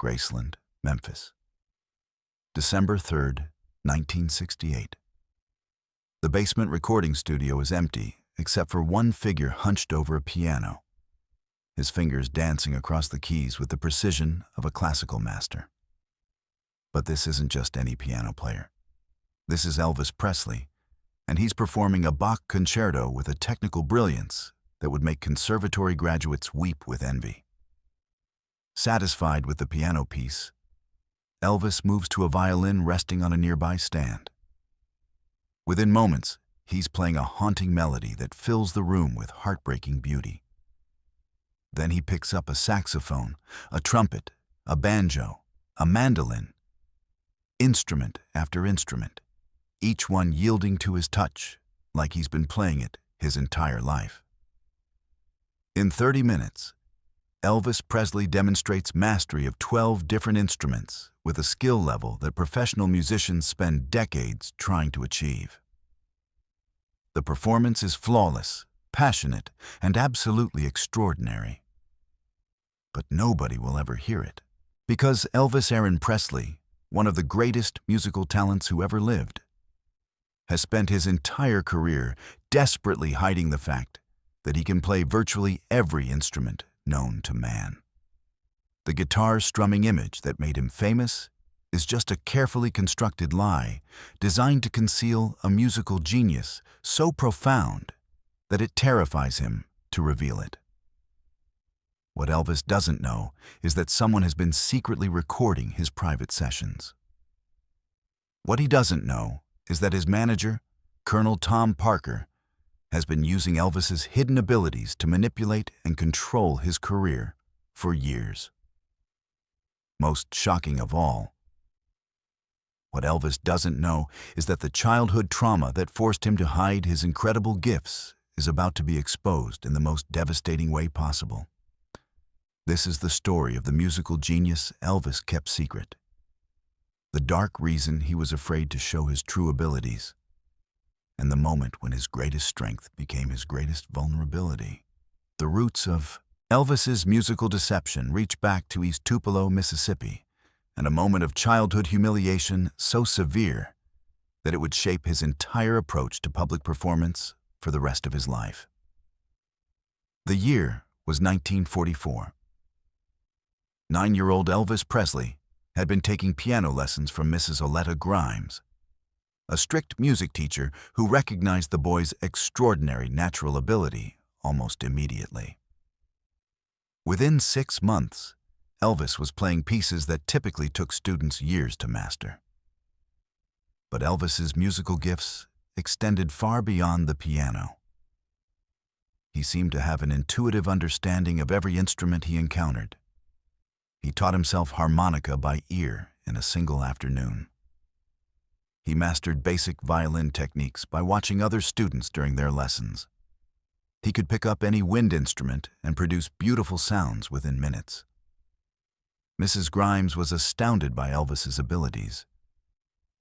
Graceland, Memphis. December 3rd, 1968. The basement recording studio is empty, except for one figure hunched over a piano, his fingers dancing across the keys with the precision of a classical master. But this isn't just any piano player. This is Elvis Presley, and he's performing a Bach concerto with a technical brilliance that would make conservatory graduates weep with envy. Satisfied with the piano piece, Elvis moves to a violin resting on a nearby stand. Within moments, he's playing a haunting melody that fills the room with heartbreaking beauty. Then he picks up a saxophone, a trumpet, a banjo, a mandolin, instrument after instrument, each one yielding to his touch like he's been playing it his entire life. In 30 minutes, Elvis Presley demonstrates mastery of 12 different instruments with a skill level that professional musicians spend decades trying to achieve. The performance is flawless, passionate, and absolutely extraordinary. But nobody will ever hear it, because Elvis Aaron Presley, one of the greatest musical talents who ever lived, has spent his entire career desperately hiding the fact that he can play virtually every instrument known to man. The guitar strumming image that made him famous is just a carefully constructed lie designed to conceal a musical genius so profound that it terrifies him to reveal it. What Elvis doesn't know is that someone has been secretly recording his private sessions. What he doesn't know is that his manager, Colonel Tom Parker, has been using Elvis's hidden abilities to manipulate and control his career for years. Most shocking of all, what Elvis doesn't know is that the childhood trauma that forced him to hide his incredible gifts is about to be exposed in the most devastating way possible. This is the story of the musical genius Elvis kept secret. The dark reason he was afraid to show his true abilities, and the moment when his greatest strength became his greatest vulnerability. The roots of Elvis's musical deception reach back to East Tupelo, Mississippi, and a moment of childhood humiliation so severe that it would shape his entire approach to public performance for the rest of his life. The year was 1944. 9-year-old Elvis Presley had been taking piano lessons from Mrs. Oletta Grimes, a strict music teacher who recognized the boy's extraordinary natural ability almost immediately. Within 6 months, Elvis was playing pieces that typically took students years to master. But Elvis's musical gifts extended far beyond the piano. He seemed to have an intuitive understanding of every instrument he encountered. He taught himself harmonica by ear in a single afternoon. He mastered basic violin techniques by watching other students during their lessons. He could pick up any wind instrument and produce beautiful sounds within minutes. Mrs. Grimes was astounded by Elvis's abilities,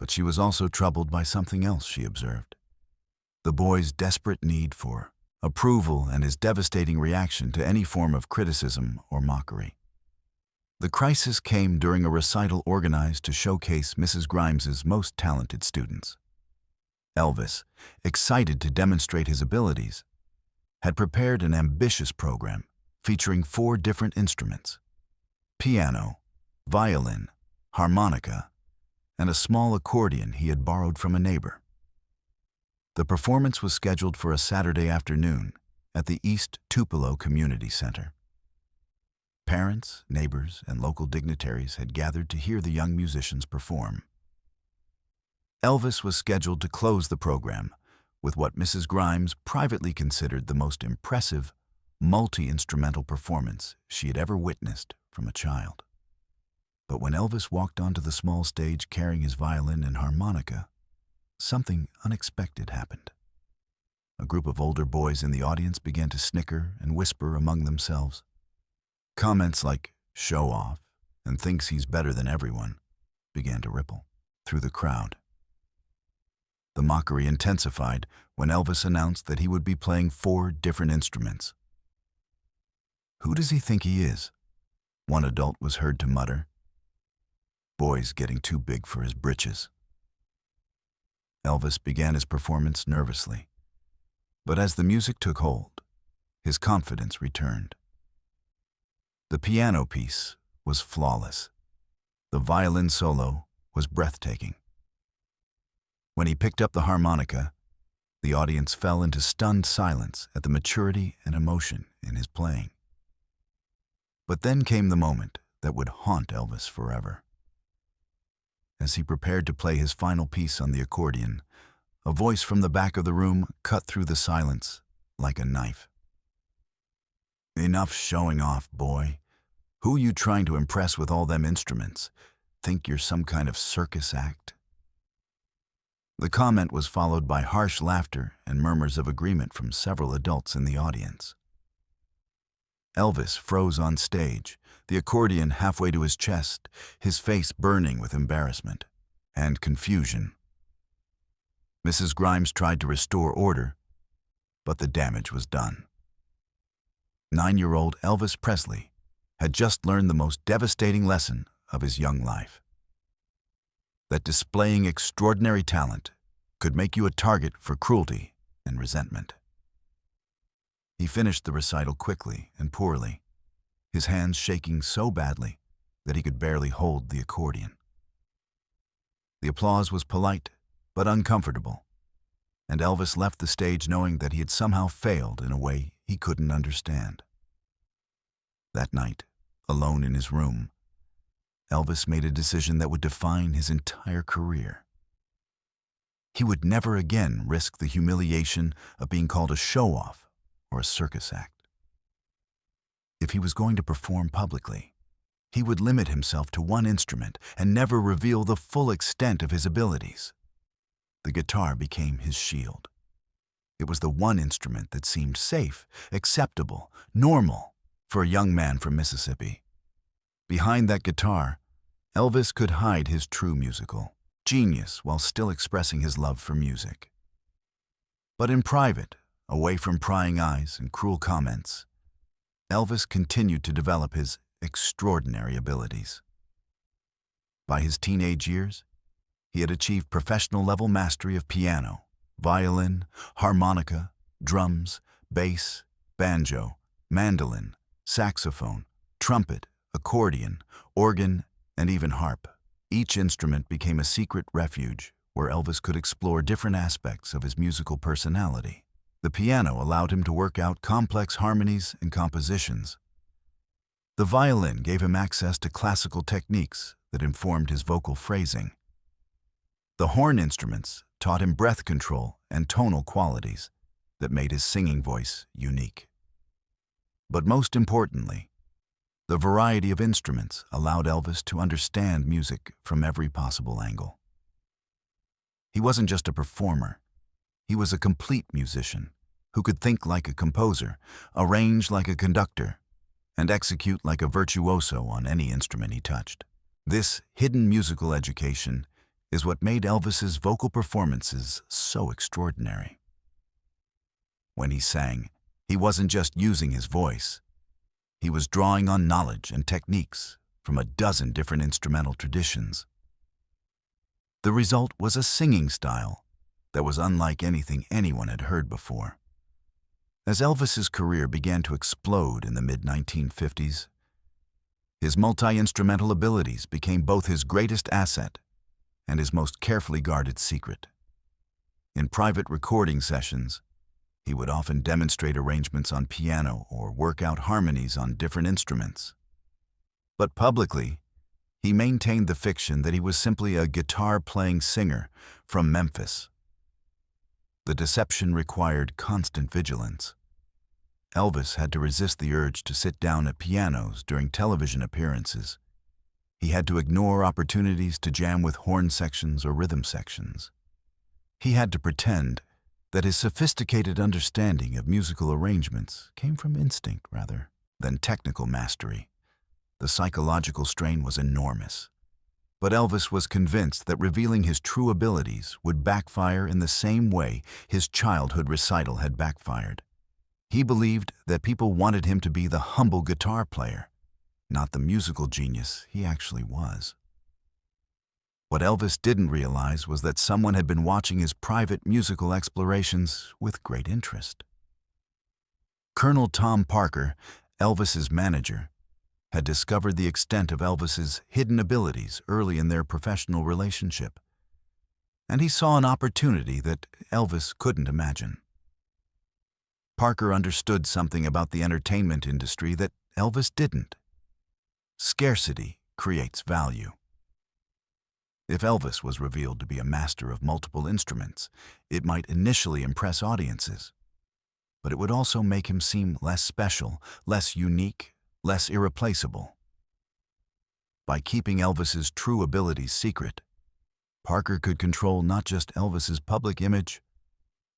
but she was also troubled by something else she observed: the boy's desperate need for approval and his devastating reaction to any form of criticism or mockery. The crisis came during a recital organized to showcase Mrs. Grimes's most talented students. Elvis, excited to demonstrate his abilities, had prepared an ambitious program featuring 4 different instruments: piano, violin, harmonica, and a small accordion he had borrowed from a neighbor. The performance was scheduled for a Saturday afternoon at the East Tupelo Community Center. Parents, neighbors, and local dignitaries had gathered to hear the young musicians perform. Elvis was scheduled to close the program with what Mrs. Grimes privately considered the most impressive, multi-instrumental performance she had ever witnessed from a child. But when Elvis walked onto the small stage carrying his violin and harmonica, something unexpected happened. A group of older boys in the audience began to snicker and whisper among themselves. Comments like "show off" and "thinks he's better than everyone" began to ripple through the crowd. The mockery intensified when Elvis announced that he would be playing 4 different instruments. "Who does he think he is?" one adult was heard to mutter boys getting too big for his britches. Elvis began his performance nervously, but as the music took hold, his confidence returned. The piano piece was flawless. The violin solo was breathtaking. When he picked up the harmonica, the audience fell into stunned silence at the maturity and emotion in his playing. But then came the moment that would haunt Elvis forever. As he prepared to play his final piece on the accordion, a voice from the back of the room cut through the silence like a knife. "Enough showing off, boy. Who you trying to impress with all them instruments? Think you're some kind of circus act?" The comment was followed by harsh laughter and murmurs of agreement from several adults in the audience. Elvis froze on stage, the accordion halfway to his chest, his face burning with embarrassment and confusion. Mrs. Grimes tried to restore order, but the damage was done. 9-year-old Elvis Presley had just learned the most devastating lesson of his young life: that displaying extraordinary talent could make you a target for cruelty and resentment. He finished the recital quickly and poorly, his hands shaking so badly that he could barely hold the accordion. The applause was polite but uncomfortable, and Elvis left the stage knowing that he had somehow failed in a way he couldn't understand. That night, alone in his room, Elvis made a decision that would define his entire career. He would never again risk the humiliation of being called a show-off or a circus act. If he was going to perform publicly, he would limit himself to one instrument and never reveal the full extent of his abilities. The guitar became his shield. It was the one instrument that seemed safe, acceptable, normal for a young man from Mississippi. Behind that guitar, Elvis could hide his true musical genius while still expressing his love for music. But in private, away from prying eyes and cruel comments, Elvis continued to develop his extraordinary abilities. By his teenage years, he had achieved professional-level mastery of piano, violin, harmonica, drums, bass, banjo, mandolin, saxophone, trumpet, accordion, organ, and even harp. Each instrument became a secret refuge where Elvis could explore different aspects of his musical personality. The piano allowed him to work out complex harmonies and compositions. The violin gave him access to classical techniques that informed his vocal phrasing. The horn instruments taught him breath control and tonal qualities that made his singing voice unique. But most importantly, the variety of instruments allowed Elvis to understand music from every possible angle. He wasn't just a performer, he was a complete musician who could think like a composer, arrange like a conductor, and execute like a virtuoso on any instrument he touched. This hidden musical education is what made Elvis's vocal performances so extraordinary. When he sang, he wasn't just using his voice. He was drawing on knowledge and techniques from a dozen different instrumental traditions. The result was a singing style that was unlike anything anyone had heard before. As Elvis's career began to explode in the mid-1950s, his multi-instrumental abilities became both his greatest asset and his most carefully guarded secret. In private recording sessions, he would often demonstrate arrangements on piano or work out harmonies on different instruments. But publicly, he maintained the fiction that he was simply a guitar-playing singer from Memphis. The deception required constant vigilance. Elvis had to resist the urge to sit down at pianos during television appearances. He had to ignore opportunities to jam with horn sections or rhythm sections. He had to pretend that his sophisticated understanding of musical arrangements came from instinct rather than technical mastery. The psychological strain was enormous. But Elvis was convinced that revealing his true abilities would backfire in the same way his childhood recital had backfired. He believed that people wanted him to be the humble guitar player, not the musical genius he actually was. What Elvis didn't realize was that someone had been watching his private musical explorations with great interest. Colonel Tom Parker, Elvis's manager, had discovered the extent of Elvis's hidden abilities early in their professional relationship, and he saw an opportunity that Elvis couldn't imagine. Parker understood something about the entertainment industry that Elvis didn't. Scarcity creates value. If Elvis was revealed to be a master of multiple instruments, it might initially impress audiences, but it would also make him seem less special, less unique, less irreplaceable. By keeping Elvis's true abilities secret, Parker could control not just Elvis's public image,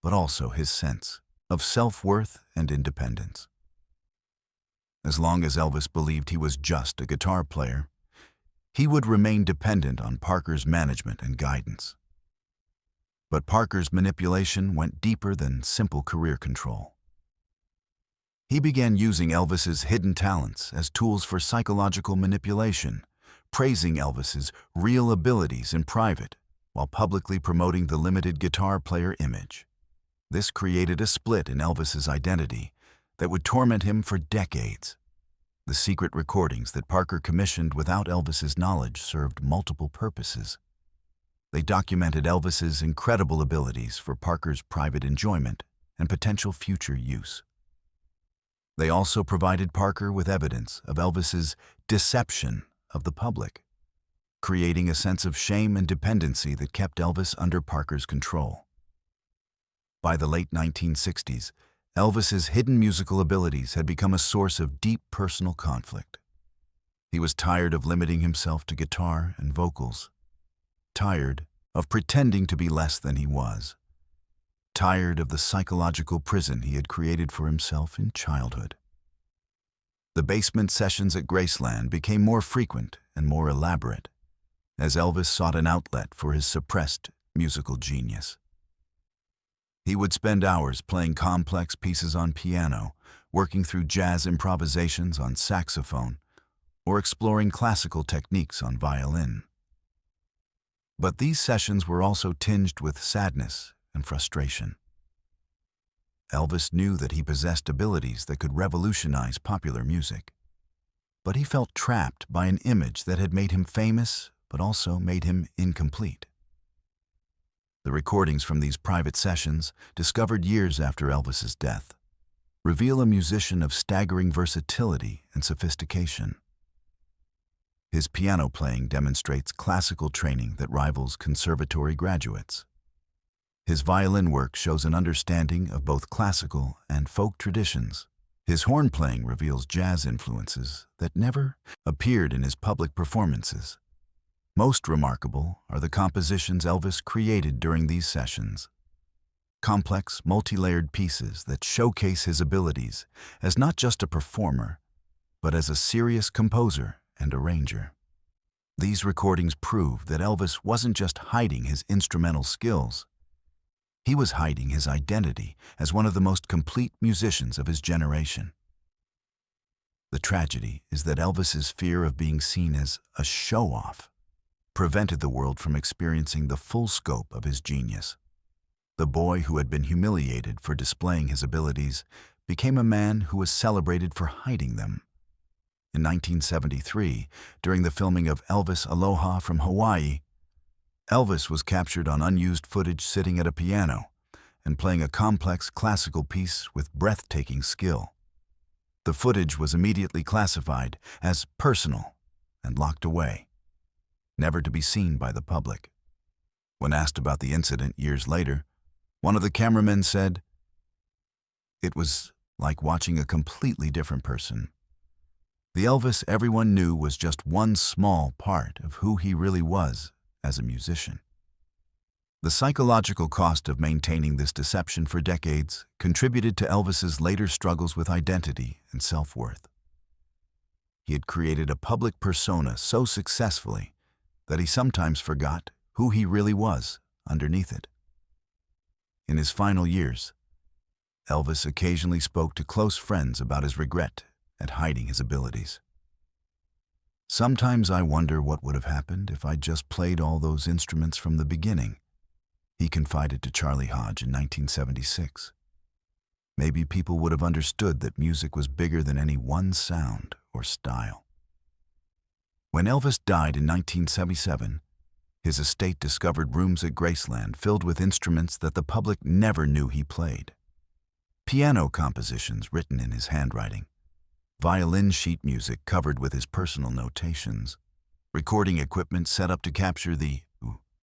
but also his sense of self-worth and independence. As long as Elvis believed he was just a guitar player, he would remain dependent on Parker's management and guidance. But Parker's manipulation went deeper than simple career control. He began using Elvis's hidden talents as tools for psychological manipulation, praising Elvis's real abilities in private while publicly promoting the limited guitar player image. This created a split in Elvis's identity that would torment him for decades. The secret recordings that Parker commissioned without Elvis's knowledge served multiple purposes. They documented Elvis's incredible abilities for Parker's private enjoyment and potential future use. They also provided Parker with evidence of Elvis's deception of the public, creating a sense of shame and dependency that kept Elvis under Parker's control. By the late 1960s, Elvis's hidden musical abilities had become a source of deep personal conflict. He was tired of limiting himself to guitar and vocals, tired of pretending to be less than he was, tired of the psychological prison he had created for himself in childhood. The basement sessions at Graceland became more frequent and more elaborate, as Elvis sought an outlet for his suppressed musical genius. He would spend hours playing complex pieces on piano, working through jazz improvisations on saxophone, or exploring classical techniques on violin. But these sessions were also tinged with sadness and frustration. Elvis knew that he possessed abilities that could revolutionize popular music, but he felt trapped by an image that had made him famous but also made him incomplete. The recordings from these private sessions, discovered years after Elvis's death, reveal a musician of staggering versatility and sophistication. His piano playing demonstrates classical training that rivals conservatory graduates. His violin work shows an understanding of both classical and folk traditions. His horn playing reveals jazz influences that never appeared in his public performances. Most remarkable are the compositions Elvis created during these sessions. Complex, multi-layered pieces that showcase his abilities as not just a performer, but as a serious composer and arranger. These recordings prove that Elvis wasn't just hiding his instrumental skills. He was hiding his identity as one of the most complete musicians of his generation. The tragedy is that Elvis's fear of being seen as a show-off prevented the world from experiencing the full scope of his genius. The boy who had been humiliated for displaying his abilities became a man who was celebrated for hiding them. In 1973, during the filming of Elvis Aloha from Hawaii, Elvis was captured on unused footage sitting at a piano and playing a complex classical piece with breathtaking skill. The footage was immediately classified as personal and locked away, never to be seen by the public. When asked about the incident years later, one of the cameramen said, "It was like watching a completely different person. The Elvis everyone knew was just one small part of who he really was as a musician." The psychological cost of maintaining this deception for decades contributed to Elvis's later struggles with identity and self-worth. He had created a public persona so successfully that he sometimes forgot who he really was underneath it. In his final years, Elvis occasionally spoke to close friends about his regret at hiding his abilities. Sometimes I wonder what would have happened if I just played all those instruments from the beginning, he confided to Charlie Hodge in 1976. Maybe people would have understood that music was bigger than any one sound or style. When Elvis died in 1977, his estate discovered rooms at Graceland filled with instruments that the public never knew he played. Piano compositions written in his handwriting, violin sheet music covered with his personal notations, recording equipment set up to capture the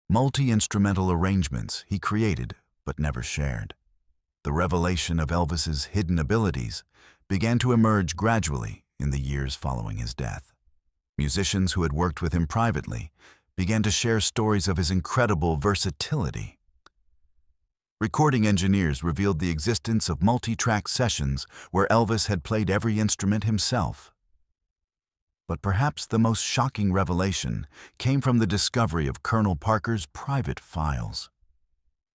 multi-instrumental arrangements he created but never shared. The revelation of Elvis's hidden abilities began to emerge gradually in the years following his death. Musicians who had worked with him privately began to share stories of his incredible versatility. Recording engineers revealed the existence of multi-track sessions where Elvis had played every instrument himself. But perhaps the most shocking revelation came from the discovery of Colonel Parker's private files,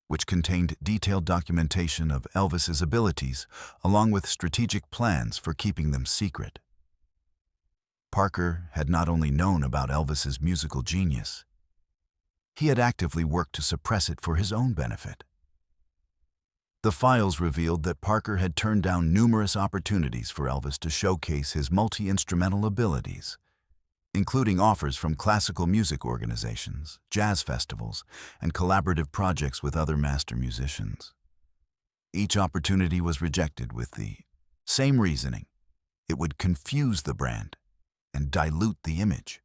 which contained detailed documentation of Elvis's abilities along with strategic plans for keeping them secret. Parker had not only known about Elvis's musical genius, he had actively worked to suppress it for his own benefit. The files revealed that Parker had turned down numerous opportunities for Elvis to showcase his multi-instrumental abilities, including offers from classical music organizations, jazz festivals, and collaborative projects with other master musicians. Each opportunity was rejected with the same reasoning: it would confuse the brand and dilute the image.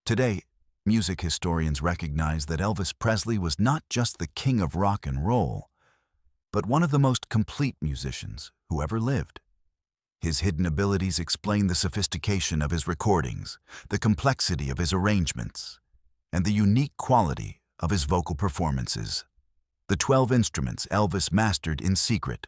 Today, music historians recognize that Elvis Presley was not just the king of rock and roll, but one of the most complete musicians who ever lived. His hidden abilities explain the sophistication of his recordings, the complexity of his arrangements, and the unique quality of his vocal performances. The 12 instruments Elvis mastered in secret: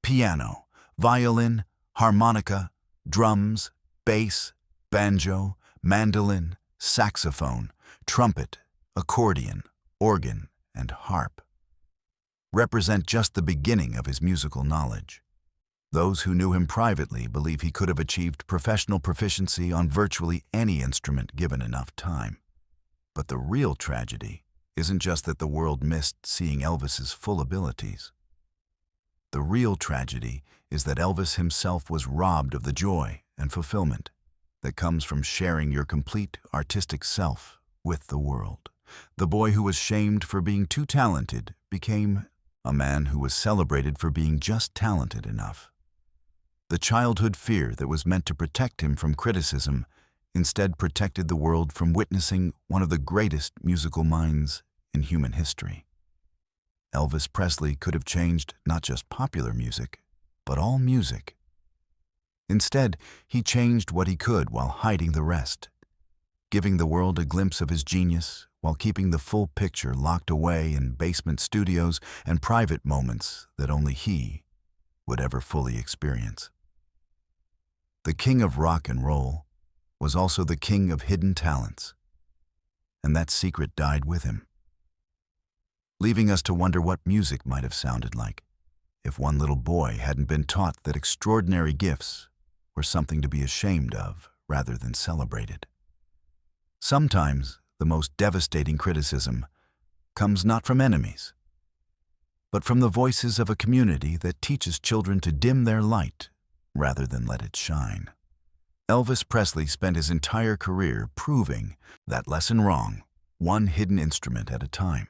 piano, violin, harmonica, drums, bass, banjo, mandolin, saxophone, trumpet, accordion, organ, and harp, represent just the beginning of his musical knowledge. Those who knew him privately believe he could have achieved professional proficiency on virtually any instrument given enough time. But the real tragedy isn't just that the world missed seeing Elvis's full abilities. The real tragedy is that Elvis himself was robbed of the joy and fulfillment that comes from sharing your complete artistic self with the world. The boy who was shamed for being too talented became a man who was celebrated for being just talented enough. The childhood fear that was meant to protect him from criticism instead protected the world from witnessing one of the greatest musical minds in human history. Elvis Presley could have changed not just popular music, but all music. Instead, he changed what he could while hiding the rest, giving the world a glimpse of his genius while keeping the full picture locked away in basement studios and private moments that only he would ever fully experience. The king of rock and roll was also the king of hidden talents, and that secret died with him, leaving us to wonder what music might have sounded like if one little boy hadn't been taught that extraordinary gifts were something to be ashamed of rather than celebrated. Sometimes the most devastating criticism comes not from enemies, but from the voices of a community that teaches children to dim their light rather than let it shine. Elvis Presley spent his entire career proving that lesson wrong, one hidden instrument at a time.